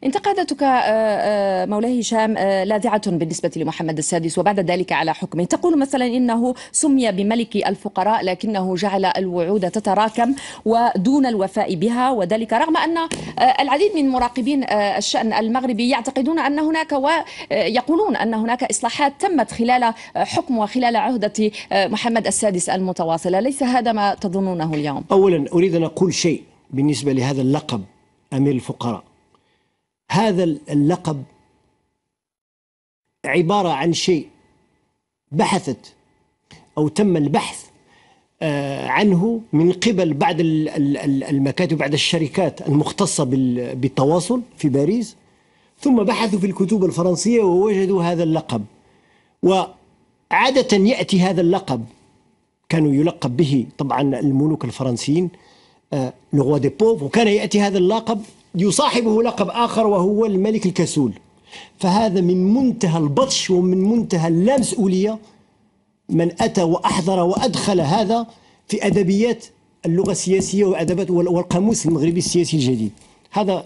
انتقاداتك مولاي هشام لاذعة بالنسبة لمحمد السادس وبعد ذلك على حكمه، تقول مثلا إنه سمي بملك الفقراء لكنه جعل الوعود تتراكم ودون الوفاء بها، وذلك رغم أن العديد من مراقبين الشأن المغربي يعتقدون أن هناك ويقولون أن هناك إصلاحات تمت خلال حكم وخلال عهدة محمد السادس المتواصلة. ليس هذا ما تظنونه اليوم؟ أولا أريد أن أقول شيء بالنسبة لهذا اللقب أمير الفقراء. هذا اللقب عبارة عن شيء بحثت أو تم البحث عنه من قبل بعض المكاتب، بعض الشركات المختصة بالتواصل في باريس، ثم بحثوا في الكتب الفرنسية ووجدوا هذا اللقب. وعادة يأتي هذا اللقب، كانوا يلقب به طبعا الملوك الفرنسيين لو روا دي بوف، وكان يأتي هذا اللقب يصاحبه لقب آخر وهو الملك الكسول. فهذا من منتهى البطش ومن منتهى اللامسؤولية من أتى وأحضر وأدخل هذا في أدبيات اللغة السياسية وأدبات والقاموس المغربي السياسي الجديد. هذا